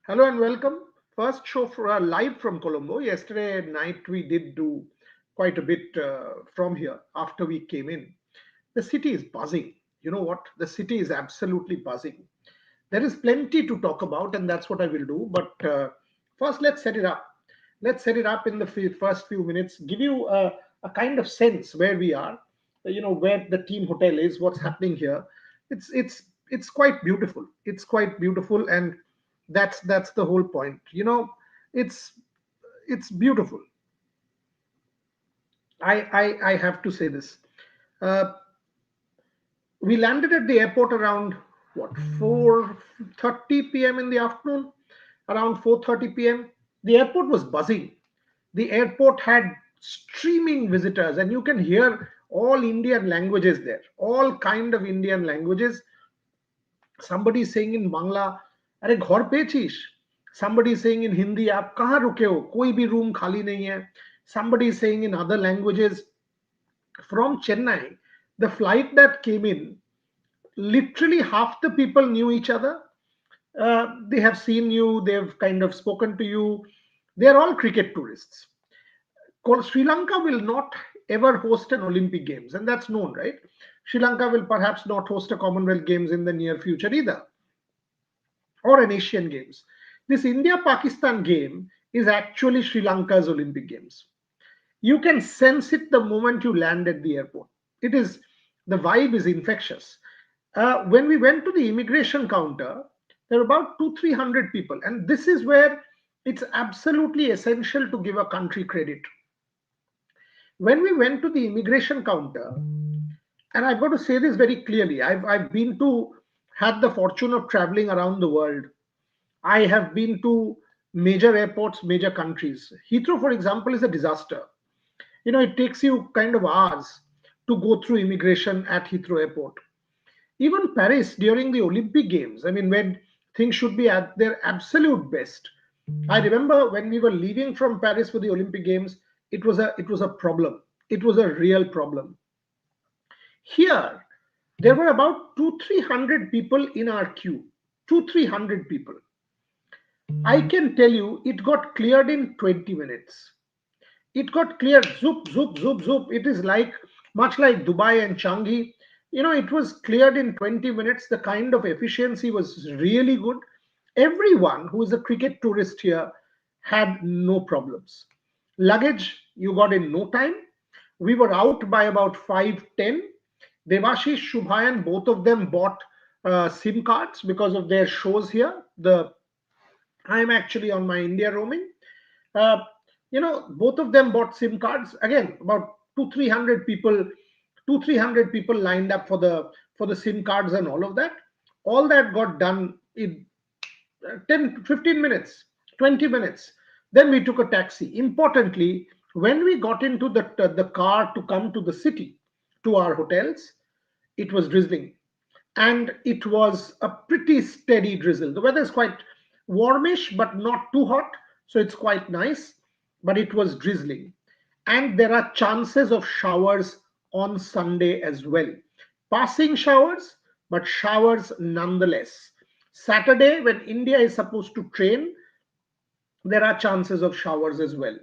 Hello and welcome. First show for live from Colombo. Yesterday night we did do quite a bit from here after we came in. The city is buzzing. You know what? The city is absolutely buzzing. There is plenty to talk about, and that's what I will do. But first, let's set it up. Let's set it up in the first few minutes. Give you a kind of sense where we are. Where the team hotel is, what's happening here. It's quite beautiful. It's quite beautiful, and that's the whole point. It's it's beautiful. I have to say this. Uh, we landed at the airport around what 4:30 p.m. in the afternoon. Around 4:30 p.m. The airport was buzzing. The airport had streaming visitors, and you can hear all Indian languages there, all kind of Indian languages. Somebody saying in Bangla, अरे घर पेचिश. Somebody saying in Hindi, आप कहाँ रुके हो, कोई भी room खाली नहीं है. Somebody saying in other languages. From Chennai, the flight that came in, literally half the people knew each other. They have seen you, they've kind of spoken to you. They're all cricket tourists. Sri Lanka will not ever host an Olympic Games, and that's known, right? Sri Lanka will perhaps not host a Commonwealth Games in the near future either, or an Asian Games. This India Pakistan game is actually Sri Lanka's Olympic Games. You can sense it the moment you land at the airport. It is the vibe is infectious. When we went to the immigration counter, there were about 200-300 people, and this is where it's absolutely essential to give a country credit. When we went to the immigration counter, and I've got to say this very clearly, I've been to had the fortune of traveling around the world. I have been to major airports, major countries. Heathrow, for example, is a disaster. It takes you kind of hours to go through immigration at Heathrow Airport. Even Paris during the Olympic Games, I mean, when things should be at their absolute best. I remember when we were leaving from Paris for the Olympic Games, it was a problem. It was a real problem. Here, there were about 200-300 people in our queue. 200-300 people. I can tell you, it got cleared in 20 minutes. It got cleared, zoop, zoop, zoop, zoop. It is like much like Dubai and Changi. It was cleared in 20 minutes. The kind of efficiency was really good. Everyone who is a cricket tourist here had no problems. Luggage you got in no time. We were out by about 5:10. Devashish, Shubhayan, both of them bought SIM cards because of their shows here. I'm actually on my India roaming. Uh, both of them bought SIM cards. Again, about 200-300 people lined up for the SIM cards and all of that. All that got done in 10, 15 minutes, 20 minutes. Then we took a taxi. Importantly, when we got into the car to come to the city, to our hotels, it was drizzling. And it was a pretty steady drizzle. The weather is quite warmish, but not too hot. So it's quite nice, but it was drizzling. And there are chances of showers on Sunday as well. Passing showers, but showers nonetheless. Saturday, when India is supposed to train, there are chances of showers as well.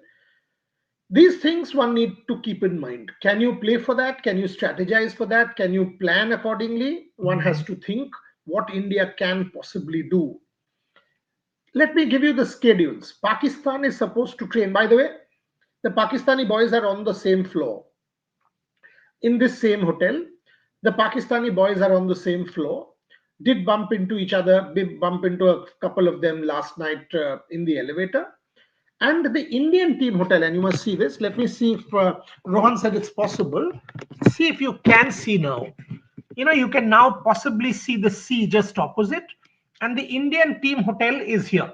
These things one need to keep in mind. Can you play for that? Can you strategize for that? Can you plan accordingly? One has to think what India can possibly do. Let me give you the schedules. Pakistan is supposed to train. By the way, the Pakistani boys are on the same floor in this same hotel. The Pakistani boys are on the same floor. Did bump into each other, did bump into a couple of them last night in the elevator. And the Indian team hotel, and you must see this. Let me see if Rohan said it's possible. See if you can see now. You can now possibly see the sea just opposite. And the Indian team hotel is here.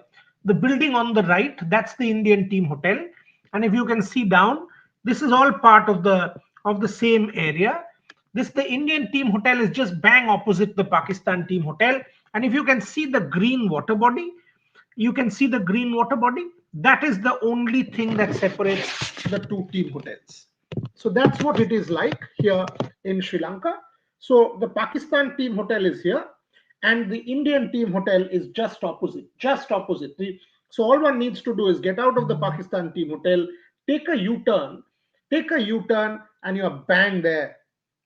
The building on the right, that's the Indian team hotel. And if you can see down, this is all part of the same area. The Indian team hotel is just bang opposite the Pakistan team hotel. And if you can see the green water body, that is the only thing that separates the two team hotels. So that's what it is like here in Sri Lanka. So the Pakistan team hotel is here, and the Indian team hotel is just opposite, just opposite. So all one needs to do is get out of the Pakistan team hotel, take a U-turn, take a U-turn, and you're bang there.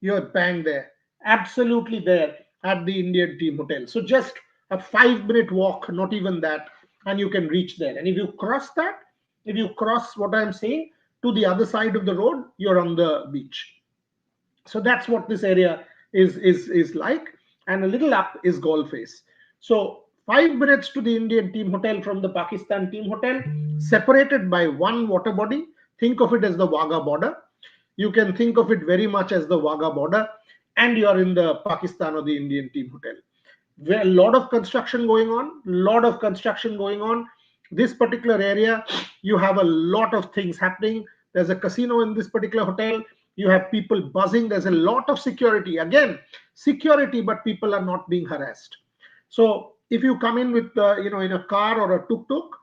You're bang there, absolutely there at the Indian team hotel. So just a 5 minute walk, not even that, and you can reach there. And if you cross that, if you cross what I'm saying to the other side of the road, you're on the beach. So that's what this area is like. And a little up is Galle Face. So 5 minutes to the Indian team hotel from the Pakistan team hotel, separated by one water body. Think of it as the Wagah border. You can think of it very much as the Wagah border, and you are in the Pakistan or the Indian team hotel. Where a lot of construction going on, lot of construction going on. This particular area, you have a lot of things happening. There's a casino in this particular hotel. You have people buzzing. There's a lot of security. Again, security, but people are not being harassed. So if you come in with, in a car or a tuk-tuk,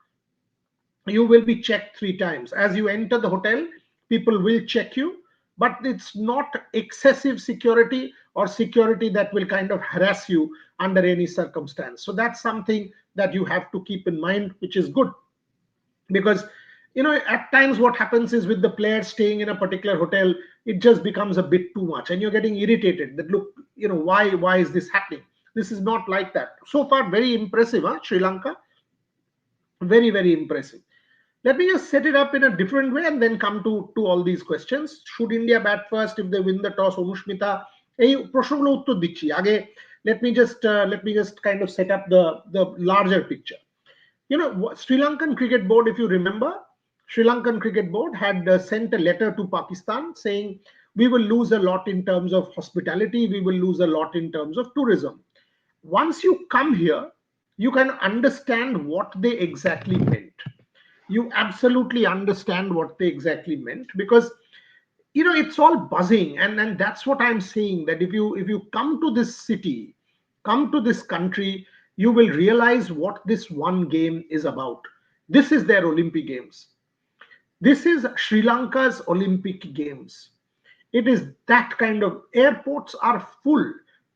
you will be checked 3 times as you enter the hotel. People will check you, but it's not excessive security or security that will kind of harass you under any circumstance. So that's something that you have to keep in mind, which is good. Because at times what happens is with the players staying in a particular hotel, it just becomes a bit too much and you're getting irritated that, look, why is this happening? This is not like that. So far, very impressive, huh? Sri Lanka, very, very impressive. Let me just set it up in a different way and then come to all these questions. Should India bat first if they win the toss? Anushmita, এই প্রশ্নগুলো উত্তর দিচ্ছি আগে. Let me just kind of set up the larger picture. Sri Lankan Cricket Board, if you remember, Sri Lankan Cricket Board had sent a letter to Pakistan saying we will lose a lot in terms of hospitality, we will lose a lot in terms of tourism. Once you come here, you can understand what they exactly meant. You absolutely understand what they exactly meant, because it's all buzzing, and that's what I'm saying, that if you come to this city, come to this country, you will realize what this one game is about. This is their Olympic Games. This is Sri Lanka's Olympic Games. It is that kind of, airports are full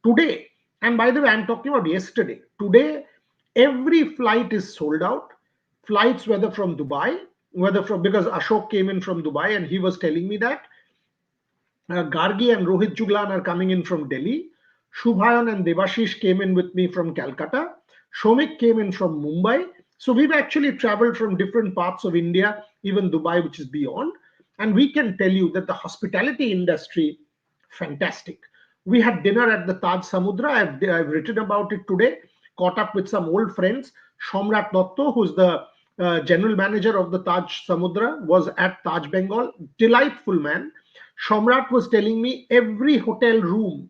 today. And by the way, I'm talking about yesterday. Today, every flight is sold out. Flights, whether from Dubai, whether from, because Ashok came in from Dubai and he was telling me that Gargi and Rohit Juglan are coming in from Delhi. Shubhayan and Devashish came in with me from Calcutta. Shomik came in from Mumbai. So we've actually traveled from different parts of India, even Dubai, which is beyond. And we can tell you that the hospitality industry, fantastic. We had dinner at the Taj Samudra. I've written about it today, caught up with some old friends. Shomrat Dotto, who's the general manager of the Taj Samudra, was at Taj Bengal. Delightful man. Shomrat was telling me every hotel room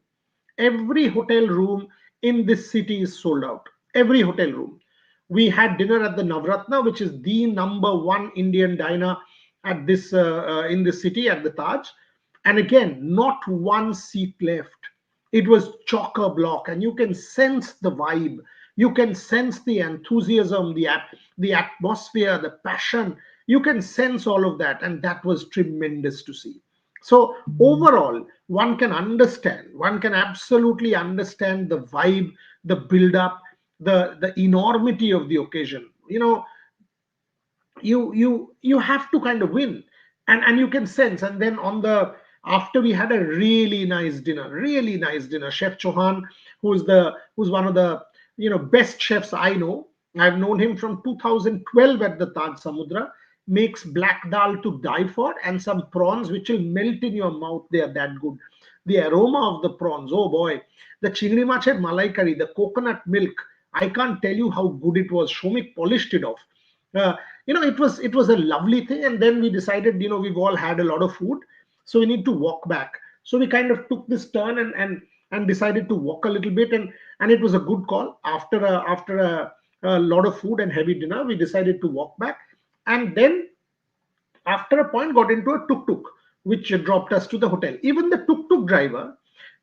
in this city is sold out. Every hotel room. We had dinner at the Navratna, which is the number one Indian diner at this in this city at the Taj. And again, not one seat left. It was chocker block, and you can sense the vibe. You can sense the enthusiasm, the atmosphere, the passion. You can sense all of that, and that was tremendous to see. So overall, one can absolutely understand the vibe, the build-up, the enormity of the occasion. You have to kind of win, and you can sense. And then after we had a really nice dinner, Chef Chauhan, who's one of the best chefs I know. I've known him from 2012 at the Taj Samudra. Makes black dal to die for, and some prawns which will melt in your mouth. They are that good. The aroma of the prawns, oh boy. The chingri macher malai curry, the coconut milk. I can't tell you how good it was. Shomik polished it off. It was a lovely thing. And then we decided, we've all had a lot of food, so we need to walk back. So we kind of took this turn and decided to walk a little bit, and it was a good call. After a lot of food and heavy dinner, we decided to walk back. And then, after a point, got into a tuk-tuk, which dropped us to the hotel. Even the tuk-tuk driver,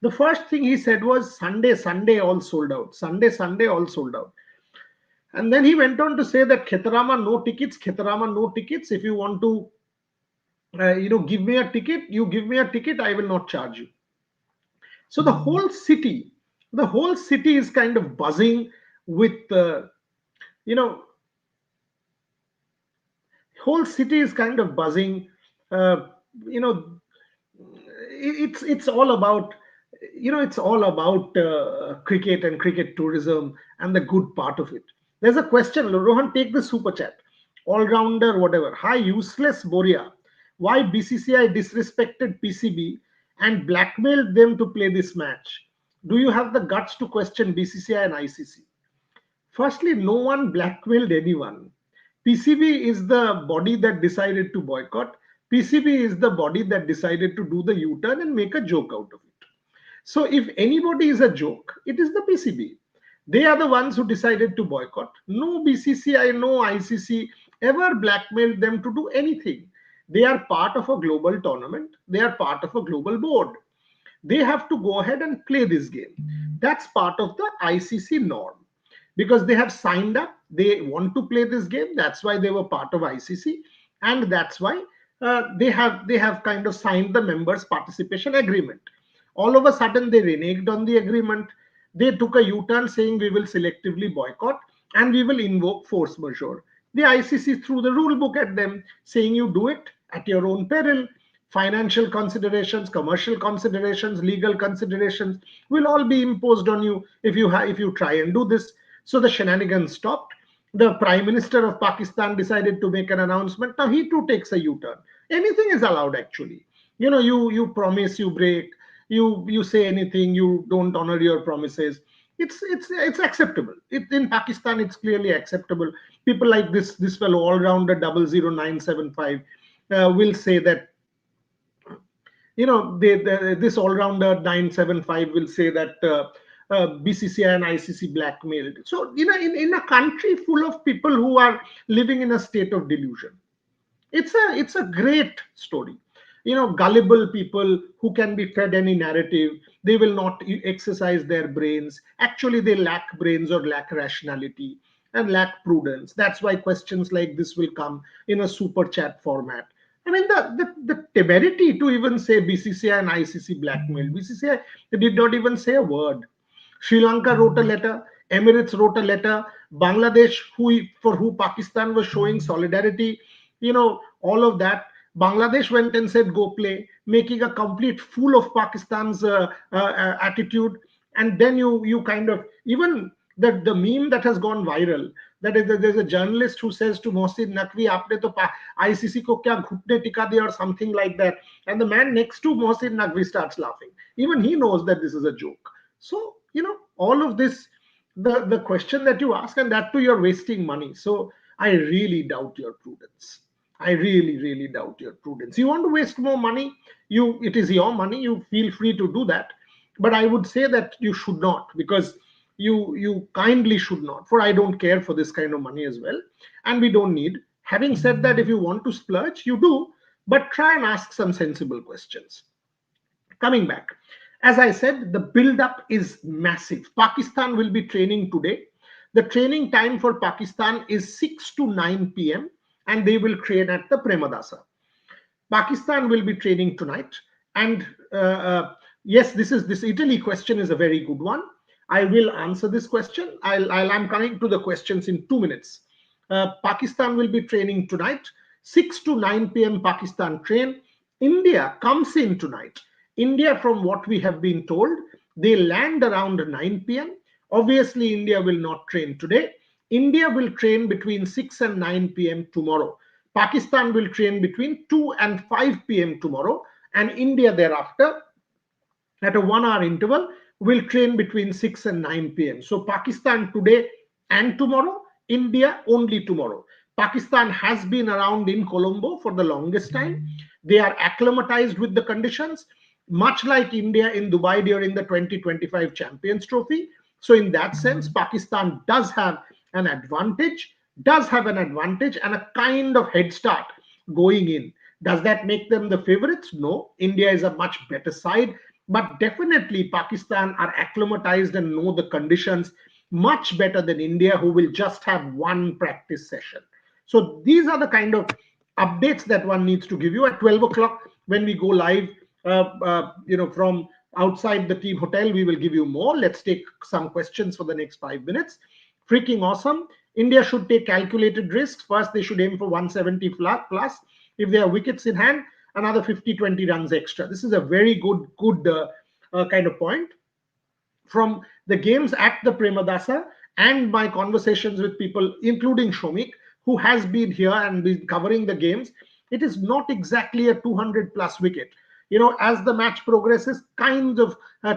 the first thing he said was, Sunday, all sold out. Sunday, all sold out. And then he went on to say that Khetarama, no tickets. If you want to, give me a ticket, I will not charge you. So the whole city The whole city is kind of buzzing with, you know, whole city is kind of buzzing. Uh, you know, it's all about, it's all about cricket and cricket tourism and the good part of it. There's a question, Rohan, take the super chat. All rounder, whatever. Hi, useless Boria. Why BCCI disrespected PCB and blackmailed them to play this match? Do you have the guts to question BCCI and ICC? Firstly, no one blackmailed anyone. PCB is the body that decided to boycott. PCB is the body that decided to do the U turn and make a joke out of it. So, if anybody is a joke, it is the PCB. They are the ones who decided to boycott. No BCCI, no ICC ever blackmailed them to do anything. They are part of a global tournament, they are part of a global board. They have to go ahead and play this game. That's part of the ICC norm because they have signed up. They want to play this game. That's why they were part of ICC, and that's why they have kind of signed the members' participation agreement. All of a sudden, they reneged on the agreement. They took a U-turn saying we will selectively boycott and we will invoke force majeure. The ICC threw the rule book at them, saying you do it at your own peril. Financial considerations, commercial considerations, legal considerations will all be imposed on you if you try and do this. So the shenanigans stopped. The Prime Minister of Pakistan decided to make an announcement. Now he too takes a U-turn. Anything is allowed actually. You promise, you break, you say anything, you don't honor your promises. It's acceptable. In Pakistan, it's clearly acceptable. People like this fellow all rounder 00975 will say that this all-rounder 975 will say that BCCI and ICC blackmailed. So, in a country full of people who are living in a state of delusion, it's a great story. Gullible people who can be fed any narrative, they will not exercise their brains. Actually, they lack brains or lack rationality and lack prudence. That's why questions like this will come in a super chat format. I mean, the temerity to even say BCCI and ICC blackmail. BCCI did not even say a word. Sri Lanka wrote a letter. Emirates wrote a letter. Bangladesh, for who Pakistan was showing solidarity, all of that. Bangladesh went and said, "Go play," making a complete fool of Pakistan's attitude. And then you kind of, even the meme that has gone viral, that is, there's a journalist who says to Mohsin Naqvi, "Aapne to ICC ko kya ghutne tika diya," or something like that. And the man next to Mohsin Naqvi starts laughing. Even he knows that this is a joke. So, all of this, the question that you ask, and that too, you're wasting money. So I really doubt your prudence. I really, really doubt your prudence. You want to waste more money? It is your money. You feel free to do that. But I would say that you should not, because you kindly should not. For I don't care for this kind of money as well, and we don't need. Having said that, if you want to splurge, you do, but try and ask some sensible questions. Coming back, as I said, the build up is massive. Pakistan will be training today. The training time for Pakistan is 6 to 9 p.m. and they will train at the Premadasa. Pakistan will be training tonight. And yes, this Italy question is a very good one. I will answer this question. I'm coming to the questions in 2 minutes. Pakistan will be training tonight, 6 to 9 p.m. Pakistan train. India comes in tonight. India, from what we have been told, they land around 9 p.m. Obviously, India will not train today. India will train between 6 and 9 p.m. tomorrow. Pakistan will train between 2 and 5 p.m. tomorrow. And India thereafter, at a 1 hour interval, will train between 6 and 9 p.m. So Pakistan today and tomorrow, India only tomorrow. Pakistan has been around in Colombo for the longest time. They are acclimatized with the conditions, much like India in Dubai during the 2025 Champions Trophy. So in that sense, Pakistan does have an advantage, and a kind of head start going in. Does that make them the favorites? No. India is a much better side, but definitely Pakistan are acclimatized and know the conditions much better than India, who will just have one practice session. So these are the kind of updates that one needs to give you at 12 o'clock when we go live, from outside the team hotel. We will give you more. Let's take some questions for the next 5 minutes. Freaking awesome. India should take calculated risks. First, they should aim for 170 plus. If they have wickets in hand, another 50-20 runs extra. This is a very good kind of point. From the games at the Premadasa and my conversations with people, including Shomik, who has been here and been covering the games, it is not exactly a 200 plus wicket. As the match progresses, kind of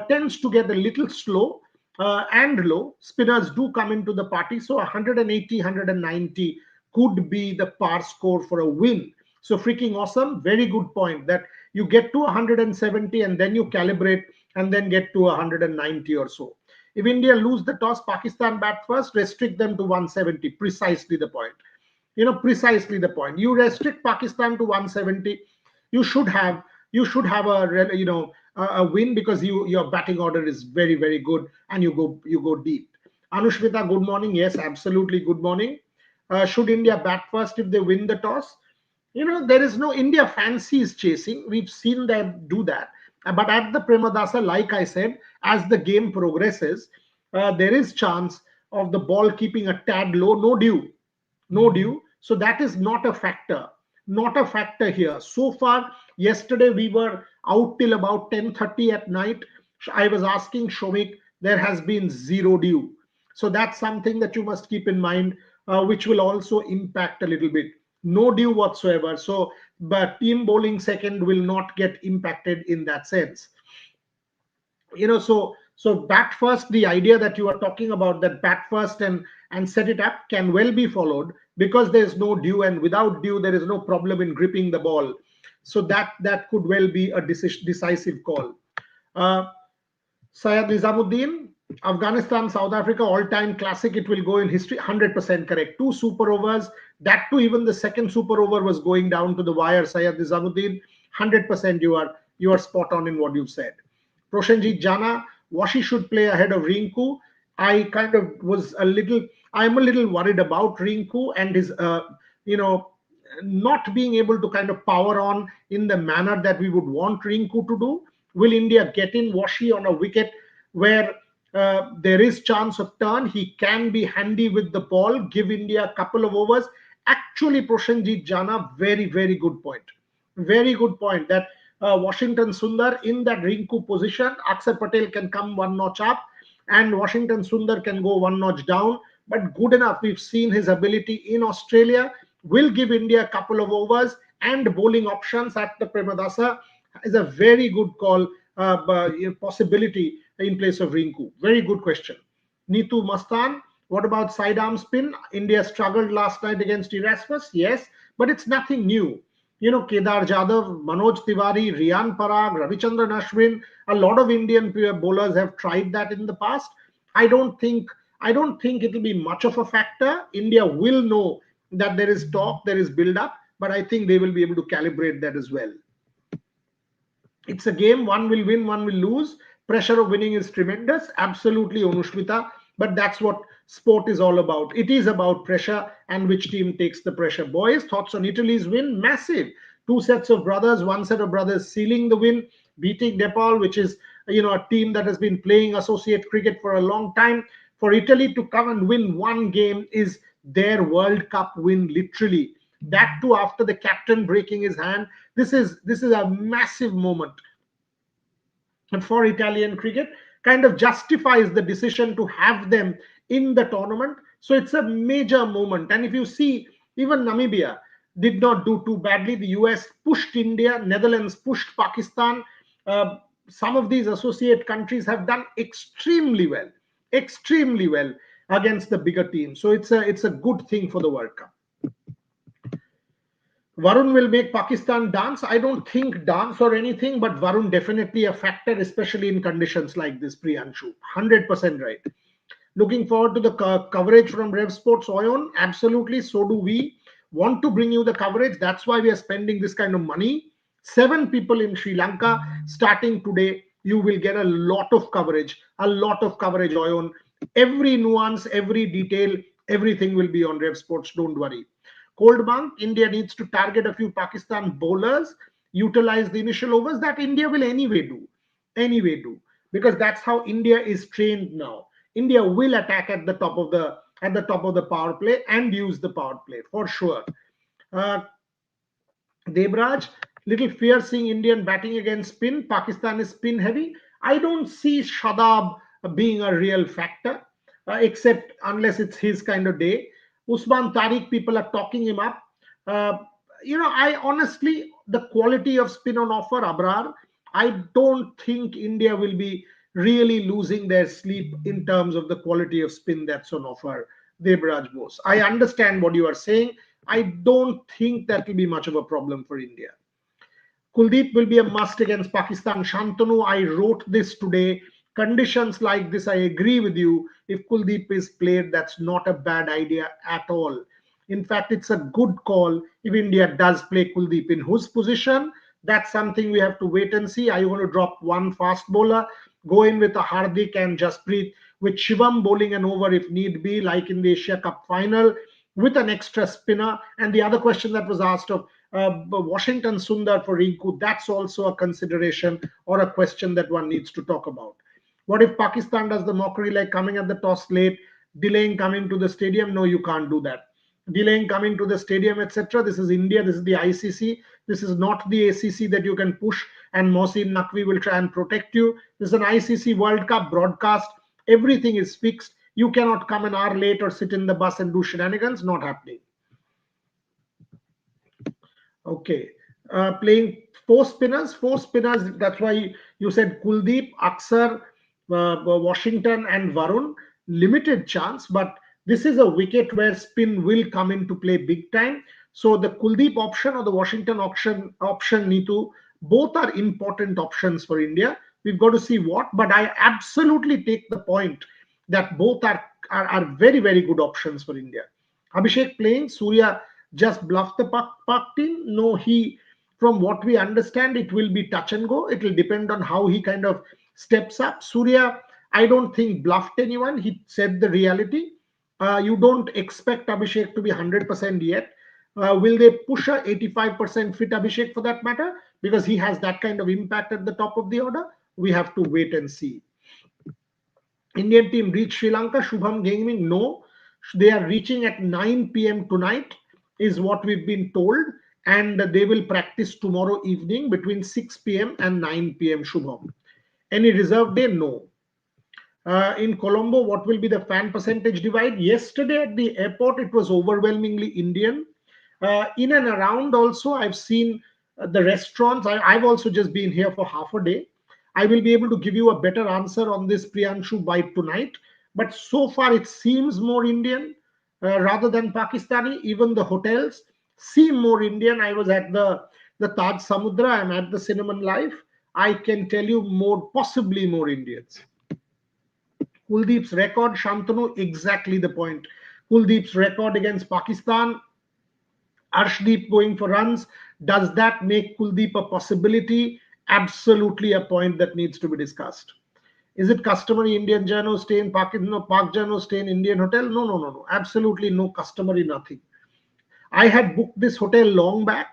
tends to get a little slow and low. Spinners do come into the party, so 180, 190 could be the par score for a win. So freaking awesome. Very good point that you get to 170 and then you calibrate and then get to 190 or so. If India lose the toss, Pakistan bat first, restrict them to 170. Precisely the point. Precisely the point. You restrict Pakistan to 170, you should have a win, because your batting order is very, very good, and you go deep. Anushmita, good morning. Yes, absolutely, good morning. Should India bat first if they win the toss? There is no India fancies chasing. We've seen them do that. But at the Premadasa, like I said, as the game progresses, there is chance of the ball keeping a tad low. No due. So that is not a factor. Not a factor here. So far, yesterday we were out till about 10:30 at night. I was asking Shomik, there has been zero due. So that's something that you must keep in mind, which will also impact a little bit. No due whatsoever. So, but team bowling second will not get impacted in that sense. So bat first, the idea that you are talking about, that bat first and set it up, can well be followed, because there is no due, and without due there is no problem in gripping the ball. So that could well be a decisive call. uh, Syed Nizamuddin, Afghanistan, South Africa, all-time classic. It will go in history. 100% correct. Two super overs. That too, even the second super over was going down to the wire. Syed Nizamuddin, 100% you are spot on in what you've said. Proshenjit Jana, Washi should play ahead of Rinku. I kind of was a little. I'm a little worried about Rinku and his, not being able to kind of power on in the manner that we would want Rinku to do. Will India get in Washi on a wicket where there is chance of turn? He can be handy with the ball, give India a couple of overs. Actually, Proshenjit Jana, very, very good point. Very good point that Washington Sundar in that Rinku position, Akshar Patel can come one notch up and Washington Sundar can go one notch down. But good enough. We've seen his ability in Australia. Will give India a couple of overs and bowling options at the Premadasa is a very good call, possibility in place of Rinku. Very good question. Neetu Mastan, what about sidearm spin? India struggled last night against Erasmus. Yes, but it's nothing new. Kedar Jadhav, Manoj Tiwari, Riyan Parag, Ravichandran Ashwin, a lot of Indian bowlers have tried that in the past. I don't think it will be much of a factor. India will know that there is talk, there is build up, but I think they will be able to calibrate that as well. It's a game, one will win, one will lose. Pressure of winning is tremendous. Absolutely, Anushmita. But that's what sport is all about. It is about pressure and which team takes the pressure. Boys, thoughts on Italy's win? Massive. Two sets of brothers, one set of brothers sealing the win, beating Nepal, which is a team that has been playing associate cricket for a long time. For Italy to come and win one game is their World Cup win, literally. That too after the captain breaking his hand. This is a massive moment. And for Italian cricket, kind of justifies the decision to have them in the tournament. So it's a major moment. And if you see, even Namibia did not do too badly. The US pushed India, Netherlands pushed Pakistan. Some of these associate countries have done extremely well against the bigger teams. So it's a good thing for the World Cup. Varun will make Pakistan dance. I don't think dance or anything, but Varun definitely a factor, especially in conditions like this, Priyanshu. 100% right. Looking forward to the coverage from Rev Sports Oyon. Absolutely, so do we. Want to bring you the coverage. That's why we are spending this kind of money. 7 people in Sri Lanka. Starting today, you will get a lot of coverage. Oyon. Every nuance, every detail, everything will be on Rev Sports. Don't worry. Cold Bank, India needs to target a few Pakistan bowlers, utilize the initial overs that India will anyway do. anyway do, because that's how India is trained now. India will attack at the top of the power play and use the power play for sure. Uh, Debraj, little fear seeing Indian batting against spin. Pakistan is spin heavy. I don't see Shadab being a real factor, except unless it's his kind of day. Usman Tariq, people are talking him up. Uh, I honestly, the quality of spin on offer, Abrar, I don't think India will be really losing their sleep in terms of the quality of spin that's on offer. Debraj Bose. I understand what you are saying. I don't think that will be much of a problem for India. Kuldeep will be a must against Pakistan. Shantanu, I wrote this today. Conditions like this, I agree with you. If Kuldeep is played, that's not a bad idea at all. In fact, it's a good call if India does play Kuldeep. In whose position? That's something we have to wait and see. Are you going to drop one fast bowler, go in with a Hardik and Jasprit, with Shivam bowling an over if need be, like in the Asia Cup final, with an extra spinner? And the other question that was asked of Washington Sundar for Rinku, that's also a consideration or a question that one needs to talk about. What if Pakistan does the mockery like coming at the toss late, delaying coming to the stadium? No, you can't do that. Delaying coming to the stadium, etc. This is India, this is the ICC, this is not the ACC that you can push and Mohsin Naqvi will try and protect you. This is an ICC World Cup broadcast. Everything is fixed. You cannot come an hour late or sit in the bus and do shenanigans. Not happening. Okay. Playing four spinners. That's why you said Kuldeep, Aksar, Washington, and Varun. Limited chance, but this is a wicket where spin will come into play big time. So the Kuldeep option or the Washington option, Neetu, both are important options for India. We've got to see what, but I absolutely take the point that both are very, very good options for India. Abhishek playing, Surya just bluffed the Pak team. No, from what we understand, it will be touch and go. It will depend on how he kind of steps up. Surya, I don't think bluffed anyone. He said the reality. You don't expect Abhishek to be 100% yet. Will they push a 85% fit Abhishek for that matter? Because he has that kind of impact at the top of the order. We have to wait and see. Indian team reach Sri Lanka. Shubham Gaming, no. They are reaching at 9 p.m. tonight, is what we've been told. And they will practice tomorrow evening between 6 p.m. and 9 p.m. Shubham. Any reserve day? No. In Colombo, what will be the fan percentage divide? Yesterday at the airport, it was overwhelmingly Indian. In and around also, I've seen the restaurants. I've also just been here for half a day. I will be able to give you a better answer on this, Priyanshu, by tonight. But so far, it seems more Indian rather than Pakistani. Even the hotels seem more Indian. I was at the Taj Samudra. I'm at the Cinnamon Life. I can tell you possibly more Indians. Kuldeep's record, Shantanu, exactly the point. Kuldeep's record against Pakistan, Arshdeep going for runs, does that make Kuldeep a possibility? Absolutely a point that needs to be discussed. Is it customary Indian Jano stay in Pakistan? No, Pak Jano stay in Indian hotel? No, no, no, no. Absolutely no customary nothing. I had booked this hotel long back.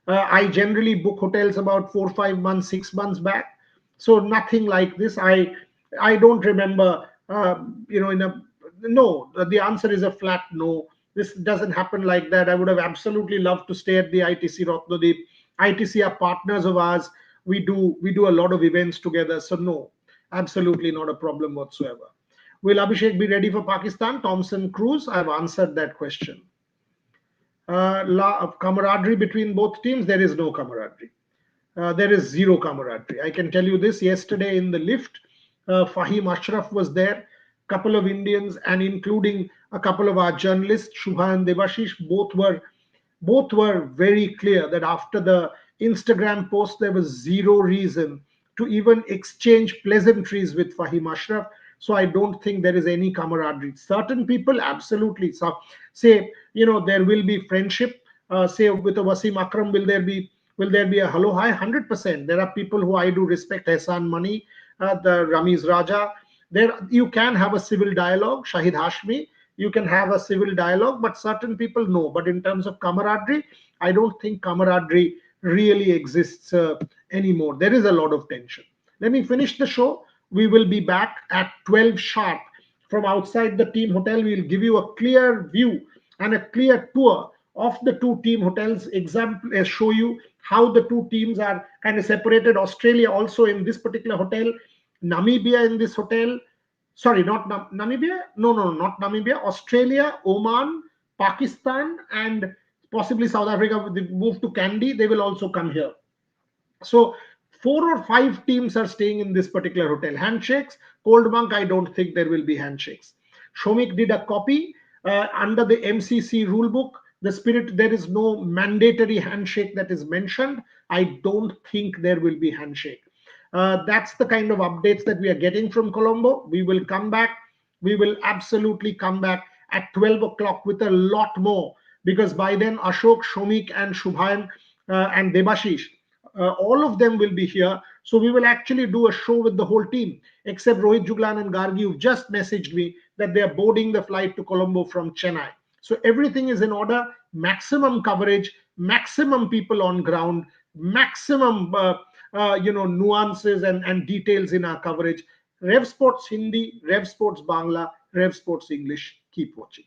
I generally book hotels about 4 5 months, 6 months back. So nothing like this. I don't remember. In a no. The answer is a flat no. This doesn't happen like that. I would have absolutely loved to stay at the ITC Ratnadeep. ITC are partners of ours. We do a lot of events together. So no, absolutely not a problem whatsoever. Will Abhishek be ready for Pakistan? Thompson Cruz. I've answered that question. Camaraderie between both teams, there is no camaraderie. There is zero camaraderie. I can tell you this. Yesterday in the lift, Fahim Ashraf was there, couple of Indians, and including a couple of our journalists, Shubha and Devashish, both were very clear that after the Instagram post, there was zero reason to even exchange pleasantries with Fahim Ashraf. So I don't think there is any camaraderie. Certain people, absolutely. So say, there will be friendship. Say with a Wasim Akram, will there be a hello hi? 100%. There are people who I do respect. Ehsan Mani, the Ramiz Raja. There you can have a civil dialogue. Shahid Hashmi, you can have a civil dialogue, but certain people no. But in terms of camaraderie, I don't think camaraderie really exists anymore. There is a lot of tension. Let me finish the show. We will be back at 12 sharp from outside the team hotel. We will give you a clear view and a clear tour of the two team hotels. Example, show you how the two teams are kind of separated. Australia also in this particular hotel, Namibia in this hotel. Sorry, not Namibia. No, no, not Namibia. Australia, Oman, Pakistan, and possibly South Africa. They move to Kandy. They will also come here. So 4 or 5 teams are staying in this particular hotel. Handshakes, Cold Monk, I don't think there will be handshakes. Shomik did a copy under the MCC rule book. The spirit, there is no mandatory handshake that is mentioned. I don't think there will be handshake. That's the kind of updates that we are getting from Colombo. We will come back. We will absolutely come back at 12 o'clock with a lot more, because by then Ashok, Shomik, and Shubhayan and Debashish, all of them will be here. So we will actually do a show with the whole team, except Rohit Juglan and Gargi, who just messaged me that they are boarding the flight to Colombo from Chennai. So everything is in order, maximum coverage, maximum people on ground, maximum nuances and details in our coverage. Rev Sports Hindi, Rev Sports Bangla, Rev Sports English. Keep watching.